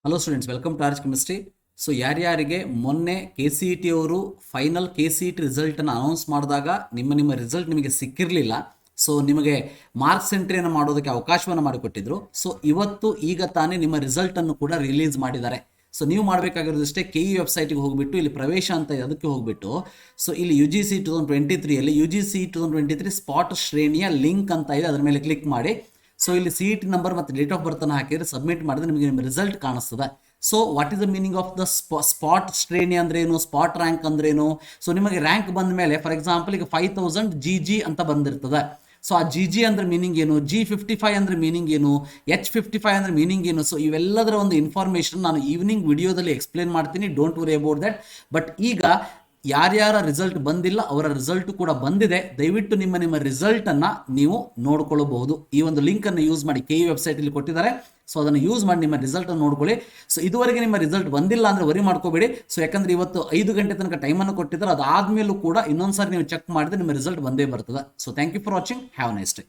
Hello students, welcome to arch chemistry. So ಯಾರ್ಯಾರಿಗೆ ಮೊನ್ನೆ KCET ಅವರು ಫೈನಲ್ KCET ರಿಸಲ್ಟನ್ನು ಅನೌನ್ಸ್ ಮಾಡಿದಾಗ ನಿಮ್ಮ ರಿಸಲ್ಟ್ ನಿಮಗೆ ಸಿಕ್ಕಿರಲಿಲ್ಲ, ಸೊ ನಿಮಗೆ ಮಾರ್ಕ್ಸ್ ಎಂಟ್ರಿಯನ್ನು ಮಾಡೋದಕ್ಕೆ ಅವಕಾಶವನ್ನು ಮಾಡಿಕೊಟ್ಟಿದ್ರು. ಸೊ ಇವತ್ತು ಈಗ ತಾನೇ ನಿಮ್ಮ ರಿಸಲ್ಟನ್ನು ಕೂಡ ರಿಲೀಸ್ ಮಾಡಿದ್ದಾರೆ. ಸೊ ನೀವು ಮಾಡಬೇಕಾಗಿರೋದಷ್ಟೇ KE ವೆಬ್ಸೈಟ್ಗೆ ಹೋಗಿಬಿಟ್ಟು ಇಲ್ಲಿ ಪ್ರವೇಶ ಅಂತ ಇದೆ, ಅದಕ್ಕೆ ಹೋಗಿಬಿಟ್ಟು ಸೊ ಇಲ್ಲಿ UGC 2023 UGC 2023 ಸ್ಪಾಟ್ ಶ್ರೇಣಿಯ ಲಿಂಕ್ ಅಂತ ಇದೆ, ಅದರ ಮೇಲೆ ಕ್ಲಿಕ್ ಮಾಡಿ. ಸೊ ಇಲ್ಲಿ CET ನಂಬರ್ ಮತ್ತು ಡೇಟ್ ಆಫ್ ಬರ್ತ್ ಅನ್ನು ಹಾಕಿದ್ರೆ ಸಬ್ಮಿಟ್ ಮಾಡಿದ್ರೆ ನಿಮಗೆ ನಿಮ್ಮ ರಿಸಲ್ಟ್ ಕಾಣಿಸ್ತದೆ. So what is the meaning of the spot ಶ್ರೇಣಿ ಅಂದ್ರೇನು, ಸ್ಪಾಟ್ ರ್ಯಾಂಕ್ ಅಂದ್ರೇನು? ಸೊ ನಿಮಗೆ ರ್ಯಾಂಕ್ ಬಂದ ಮೇಲೆ ಫಾರ್ ಎಕ್ಸಾಂಪಲ್ ಈಗ 5000 GG ಅಂತ ಬಂದಿರ್ತದೆ. ಸೊ ಆ GG ಅಂದ್ರೆ ಮೀನಿಂಗ್ ಏನು, G55 ಅಂದ್ರೆ ಮೀನಿಂಗ್ ಏನು, H55 ಅಂದ್ರೆ ಮೀನಿಂಗ್ ಏನು? ಸೊ ಇವೆಲ್ಲದರ ಒಂದು ಇನ್ಫಾರ್ಮೇಷನ್ ನಾನು ಈವ್ನಿಂಗ್ ವಿಡಿಯೋದಲ್ಲಿ ಎಕ್ಸ್ಪ್ಲೇನ್ ಮಾಡ್ತೀನಿ, don't worry about that. But ಈಗ ಯಾರ್ಯಾರ ರಿಸಲ್ಟ್ ಬಂದಿಲ್ಲ ಅವರ ರಿಸಲ್ಟ್ ಕೂಡ ಬಂದಿದೆ. ದಯವಿಟ್ಟು ನಿಮ್ಮ ರಿಸಲ್ಟನ್ನು ನೀವು ನೋಡ್ಕೊಳ್ಳಬಹುದು. ಈ ಒಂದು ಲಿಂಕನ್ನು ಯೂಸ್ ಮಾಡಿ, KE ವೆಬ್ಸೈಟಲ್ಲಿ ಕೊಟ್ಟಿದ್ದಾರೆ. ಸೊ ಅದನ್ನು ಯೂಸ್ ಮಾಡಿ ನಿಮ್ಮ ರಿಸಲ್ಟನ್ನು ನೋಡ್ಕೊಳ್ಳಿ. ಸೊ ಇದುವರೆಗೆ ನಿಮ್ಮ ರಿಸಲ್ಟ್ ಬಂದಿಲ್ಲ ಅಂದರೆ ವರಿ ಮಾಡ್ಕೋಬೇಡಿ. ಸೊ ಯಾಕಂದರೆ ಇವತ್ತು 5 ಗಂಟೆ ತನಕ ಟೈಮನ್ನು ಕೊಟ್ಟಿದ್ದಾರೆ, ಅದಾದಮೇಲೂ ಕೂಡ ಇನ್ನೊಂದು ಸಾರಿ ನೀವು ಚೆಕ್ ಮಾಡಿದ್ರೆ ನಿಮ್ಮ ರಿಸಲ್ಟ್ ಬಂದೇ ಬರ್ತದೆ. So thank you for watching, have a nice day.